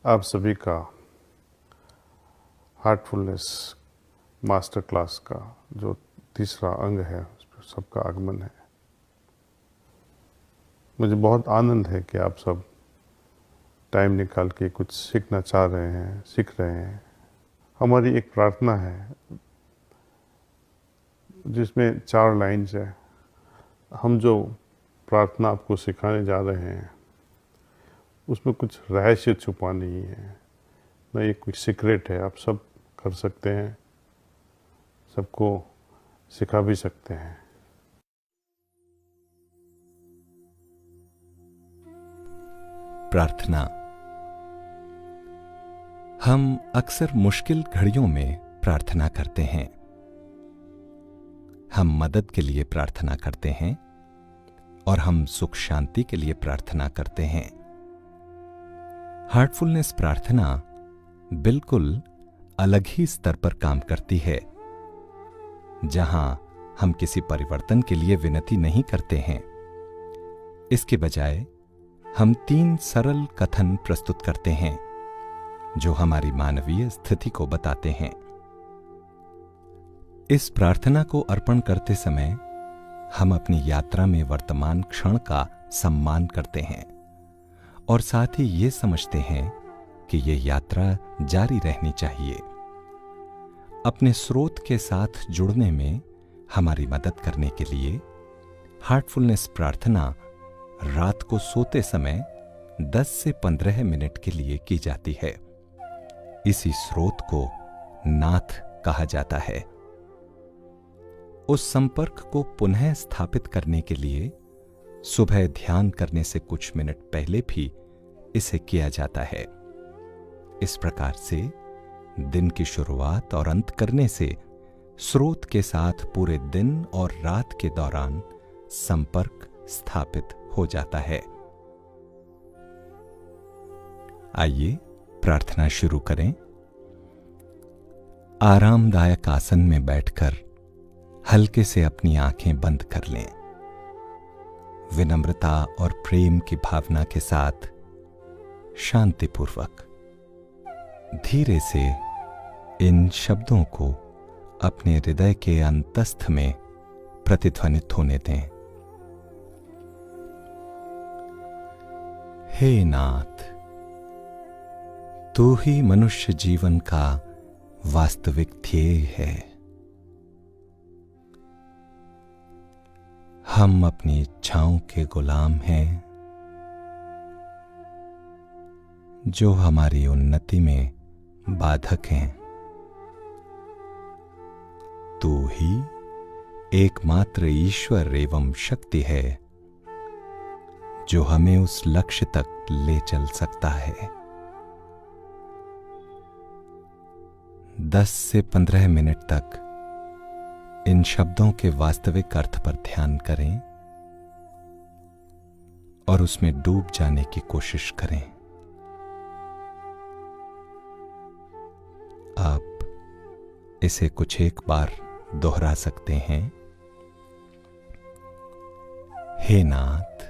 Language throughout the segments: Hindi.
आप सभी का हार्टफुलनेस मास्टर क्लास का जो तीसरा अंग है उस पर सबका आगमन है। मुझे बहुत आनंद है कि आप सब टाइम निकाल के कुछ सीखना चाह रहे हैं, सीख रहे हैं। हमारी एक प्रार्थना है जिसमें 4 लाइन्स है। हम जो प्रार्थना आपको सिखाने जा रहे हैं उसमें कुछ रहस्य छुपा नहीं है, न ये कुछ सीक्रेट है। आप सब कर सकते हैं, सबको सिखा भी सकते हैं। प्रार्थना। हम अक्सर मुश्किल घड़ियों में प्रार्थना करते हैं। हम मदद के लिए प्रार्थना करते हैं और हम सुख शांति के लिए प्रार्थना करते हैं। हार्टफुलनेस प्रार्थना बिल्कुल अलग ही स्तर पर काम करती है, जहां हम किसी परिवर्तन के लिए विनती नहीं करते हैं। इसके बजाय हम 3 सरल कथन प्रस्तुत करते हैं जो हमारी मानवीय स्थिति को बताते हैं। इस प्रार्थना को अर्पण करते समय हम अपनी यात्रा में वर्तमान क्षण का सम्मान करते हैं और साथ ही ये समझते हैं कि ये यात्रा जारी रहनी चाहिए। अपने स्रोत के साथ जुड़ने में हमारी मदद करने के लिए हार्टफुलनेस प्रार्थना रात को सोते समय 10 से 15 मिनट के लिए की जाती है। इसी स्रोत को नाथ कहा जाता है। उस संपर्क को पुनः स्थापित करने के लिए सुबह ध्यान करने से कुछ मिनट पहले भी इसे किया जाता है। इस प्रकार से दिन की शुरुआत और अंत करने से स्रोत के साथ पूरे दिन और रात के दौरान संपर्क स्थापित हो जाता है। आइए प्रार्थना शुरू करें। आरामदायक आसन में बैठकर हल्के से अपनी आंखें बंद कर लें। विनम्रता और प्रेम की भावना के साथ शांतिपूर्वक धीरे से इन शब्दों को अपने हृदय के अंतस्थ में प्रतिध्वनित होने दें। हे नाथ, तू ही मनुष्य जीवन का वास्तविक ध्येय है। हम अपनी इच्छाओं के गुलाम हैं जो हमारी उन्नति में बाधक हैं। तू ही एकमात्र ईश्वर एवं शक्ति है जो हमें उस लक्ष्य तक ले चल सकता है। 10 से 15 मिनट तक इन शब्दों के वास्तविक अर्थ पर ध्यान करें और उसमें डूब जाने की कोशिश करें। आप इसे कुछ एक बार दोहरा सकते हैं। हे नाथ,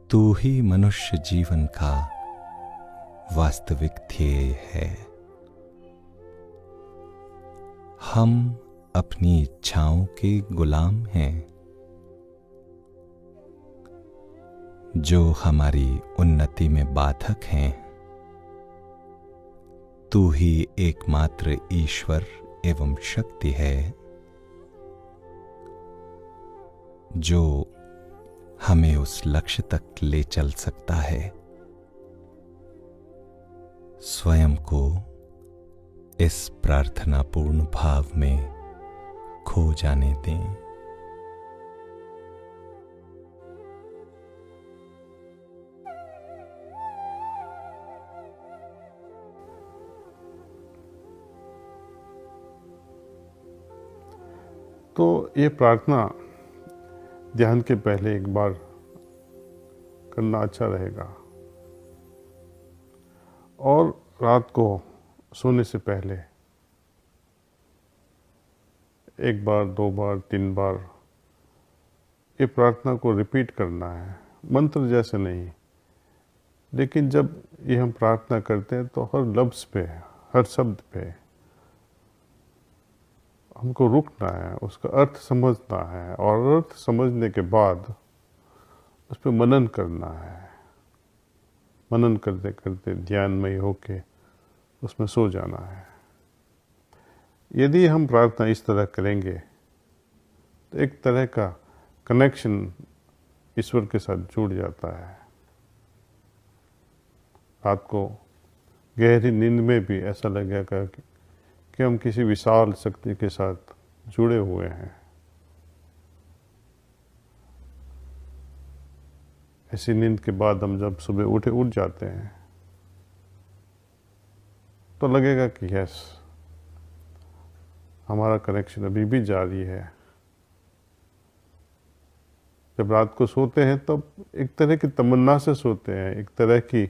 तू ही मनुष्य जीवन का वास्तविक ध्येय है। हम अपनी इच्छाओं के गुलाम हैं जो हमारी उन्नति में बाधक हैं। तू ही एकमात्र ईश्वर एवं शक्ति है जो हमें उस लक्ष्य तक ले चल सकता है। स्वयं को इस प्रार्थनापूर्ण भाव में खो जाने दें। तो ये प्रार्थना ध्यान के पहले एक बार करना अच्छा रहेगा, और रात को सोने से पहले 1 बार, 2 बार, 3 बार ये प्रार्थना को रिपीट करना है। मंत्र जैसे नहीं, लेकिन जब ये हम प्रार्थना करते हैं तो हर लफ्ज़ पे, हर शब्द पे हमको रुकना है, उसका अर्थ समझना है, और अर्थ समझने के बाद उस पर मनन करना है। मनन करते करते ध्यानमय होके उसमें सो जाना है। यदि हम प्रार्थना इस तरह करेंगे तो एक तरह का कनेक्शन ईश्वर के साथ जुड़ जाता है। रात को गहरी नींद में भी ऐसा लगेगा कि हम किसी विशाल शक्ति के साथ जुड़े हुए हैं। ऐसी नींद के बाद हम जब सुबह उठ जाते हैं तो लगेगा कि यस, हमारा कनेक्शन अभी भी जारी है। जब रात को सोते हैं तब एक तरह की तमन्ना से सोते हैं, एक तरह की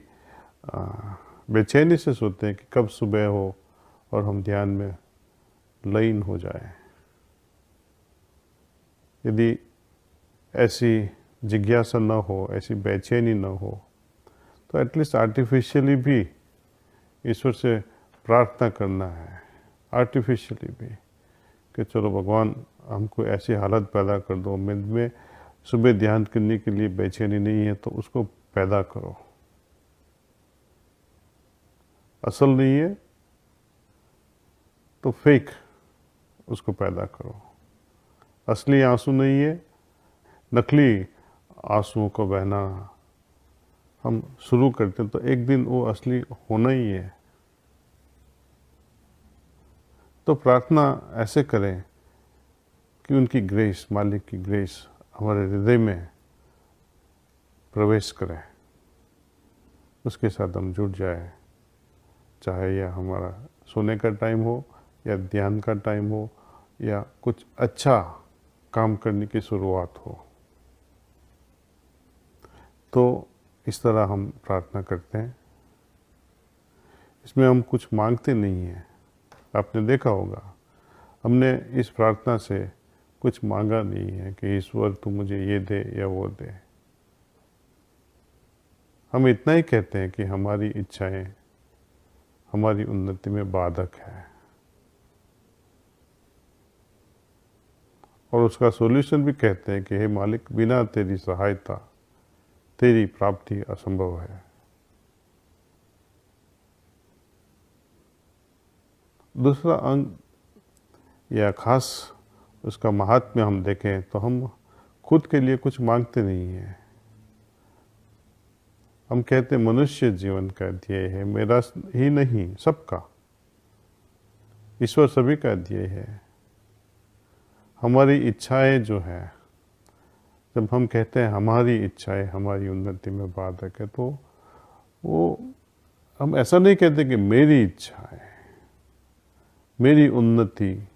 बेचैनी से सोते हैं कि कब सुबह हो और हम ध्यान में लीन हो जाएं। यदि ऐसी जिज्ञासा न हो, ऐसी बेचैनी न हो, तो एटलीस्ट आर्टिफिशियली भी ईश्वर से प्रार्थना करना है, आर्टिफिशियली भी, कि चलो भगवान हमको ऐसी हालत पैदा कर दो, में सुबह ध्यान करने के लिए बेचैनी नहीं है तो उसको पैदा करो। असल नहीं है तो फेक उसको पैदा करो। असली आंसू नहीं है, नकली आंसुओं को बहना हम शुरू करते हैं तो एक दिन वो असली होना ही है। तो प्रार्थना ऐसे करें कि उनकी ग्रेस, मालिक की ग्रेस हमारे हृदय में प्रवेश करे, उसके साथ हम जुड़ जाए। चाहे यह हमारा सोने का टाइम हो या ध्यान का टाइम हो या कुछ अच्छा काम करने की शुरुआत हो। तो इस तरह हम प्रार्थना करते हैं। इसमें हम कुछ मांगते नहीं हैं। आपने देखा होगा, हमने इस प्रार्थना से कुछ मांगा नहीं है कि ईश्वर तू मुझे ये दे या वो दे। हम इतना ही कहते हैं कि हमारी इच्छाएं हमारी उन्नति में बाधक है, और उसका सॉल्यूशन भी कहते हैं कि हे मालिक, बिना तेरी सहायता तेरी प्राप्ति असंभव है। दूसरा अंग या खास उसका महात्म्य हम देखें तो हम खुद के लिए कुछ मांगते नहीं हैं। हम कहते मनुष्य जीवन का ध्येय है, मेरा ही नहीं सबका। ईश्वर सभी का ध्येय है। हमारी इच्छाएं जो है, जब हम कहते हैं हमारी इच्छाएं हमारी उन्नति में बाधक है, तो वो हम ऐसा नहीं कहते कि मेरी इच्छा है, मेरी उन्नति,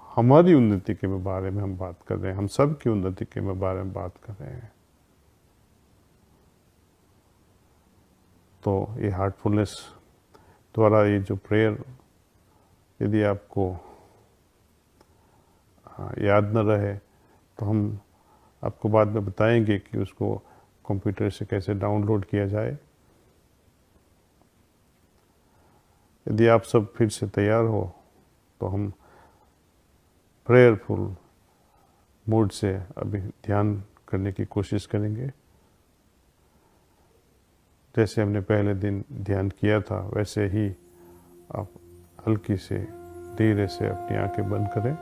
हमारी उन्नति के बारे में हम बात कर रहे हैं। हम सब की उन्नति के बारे में बात कर रहे हैं। तो ये हार्टफुलनेस द्वारा ये जो प्रेयर, यदि आपको याद न रहे तो हम आपको बाद में बताएंगे कि उसको कंप्यूटर से कैसे डाउनलोड किया जाए। यदि आप सब फिर से तैयार हो तो हम प्रेयरफुल मूड से अभी ध्यान करने की कोशिश करेंगे। जैसे हमने पहले दिन ध्यान किया था वैसे ही आप हल्की से धीरे से अपनी आंखें बंद करें।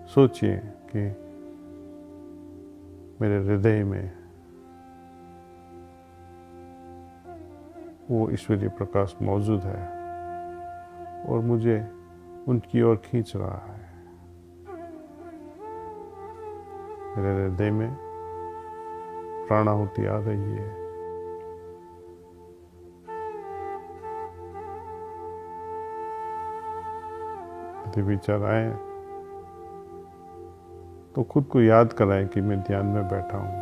सोचिए कि मेरे हृदय में वो ईश्वरीय प्रकाश मौजूद है और मुझे उनकी ओर खींच रहा है। मेरे हृदय में प्राणाहुति आ रही है। यदि विचार आए तो खुद को याद कराएं कि मैं ध्यान में बैठा हूं।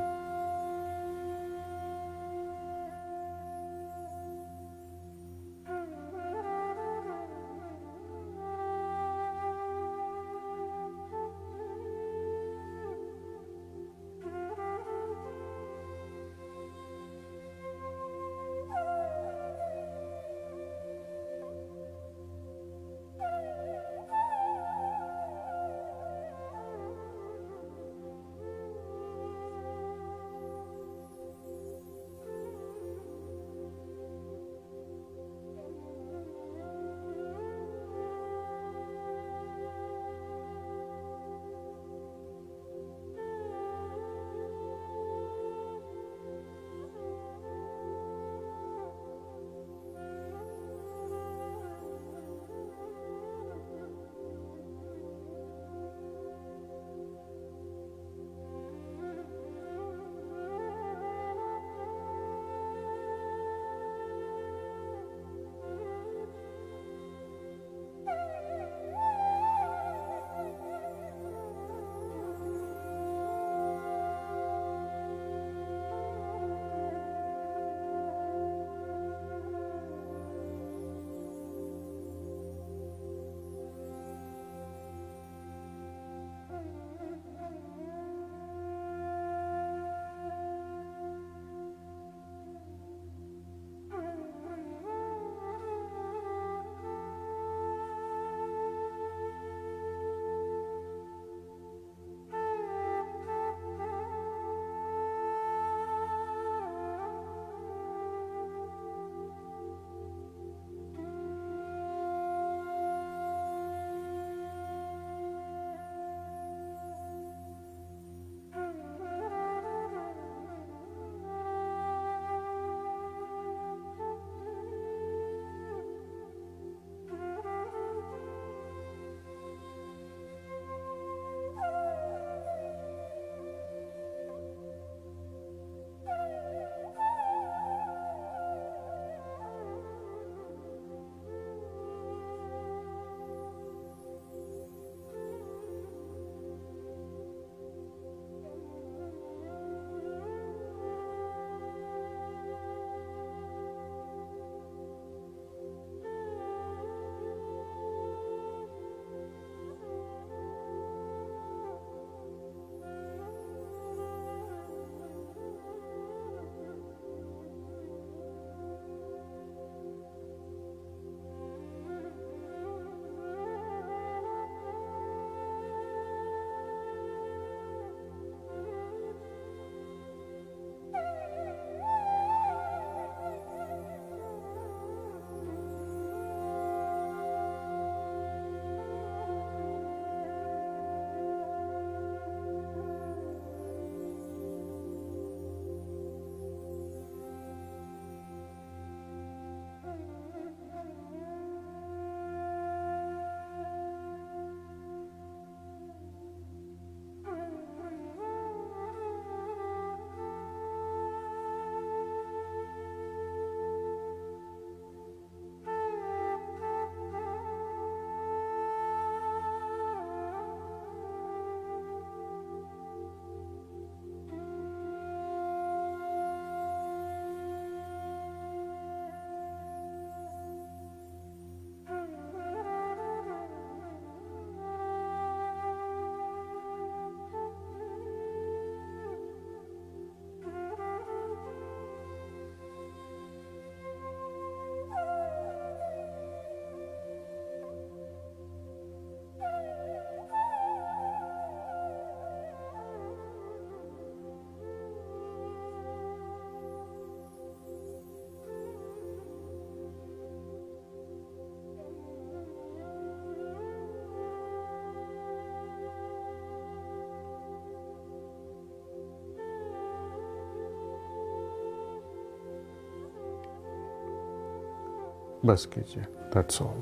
बस कीजिए, दैट्स ऑल।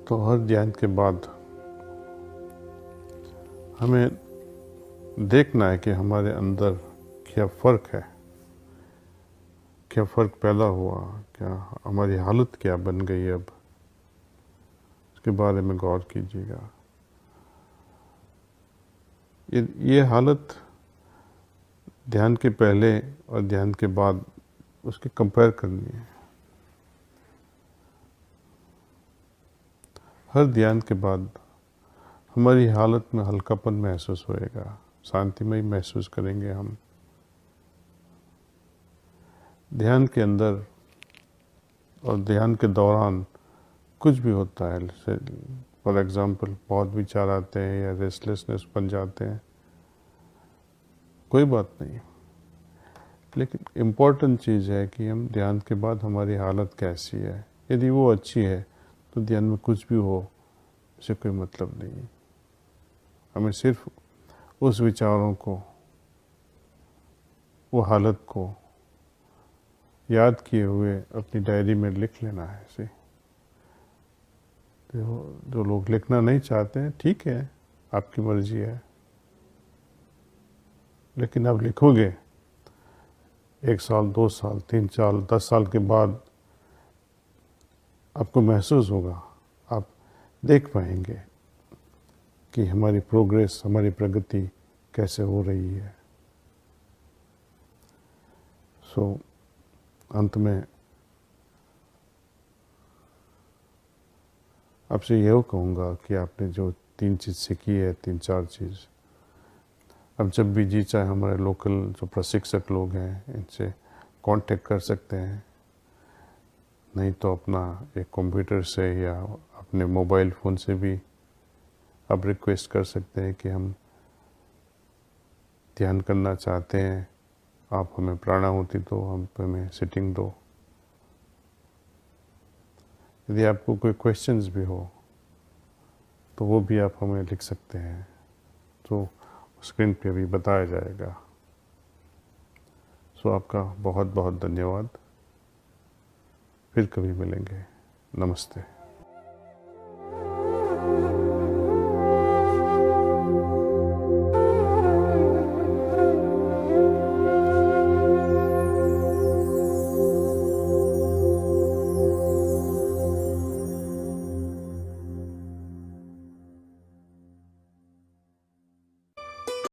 तो हर ध्यान के बाद हमें देखना है कि हमारे अंदर क्या फ़र्क है, क्या फ़र्क पैदा हुआ, क्या हमारी हालत क्या बन गई अब, इसके बारे में गौर कीजिएगा। ये हालत ध्यान के पहले और ध्यान के बाद उसकी कंपेयर करनी है। हर ध्यान के बाद हमारी हालत में हल्कापन महसूस होएगा, शांतिमय महसूस करेंगे हम। ध्यान के अंदर और ध्यान के दौरान कुछ भी होता है, फॉर एग्जांपल बहुत विचार आते हैं या रेस्टलेसनेस बन जाते हैं, कोई बात नहीं, लेकिन इम्पोर्टेंट चीज़ है कि हम ध्यान के बाद हमारी हालत कैसी है। यदि वो अच्छी है तो ध्यान में कुछ भी हो इससे कोई मतलब नहीं। हमें सिर्फ उस विचारों को, वो हालत को याद किए हुए अपनी डायरी में लिख लेना है। इसे जो लोग लिखना नहीं चाहते हैं, ठीक है, आपकी मर्जी है, लेकिन आप लिखोगे 1 साल, 2 साल, 3 साल, 10 साल के बाद आपको महसूस होगा, आप देख पाएंगे कि हमारी प्रोग्रेस, हमारी प्रगति कैसे हो रही है। अंत में आपसे यह कहूँगा कि आपने जो 3 चीज़ सीखी है, 3-4 चीज़, अब जब भी जी चाहे हमारे लोकल जो प्रशिक्षक लोग हैं इनसे कांटेक्ट कर सकते हैं, नहीं तो अपना एक कंप्यूटर से या अपने मोबाइल फ़ोन से भी आप रिक्वेस्ट कर सकते हैं कि हम ध्यान करना चाहते हैं, आप हमें प्राणाहुति दो, हमें सिटिंग दो। यदि आपको कोई क्वेश्चंस भी हो तो वो भी आप हमें लिख सकते हैं, तो स्क्रीन पे भी बताया जाएगा। आपका बहुत बहुत धन्यवाद। फिर कभी मिलेंगे। नमस्ते।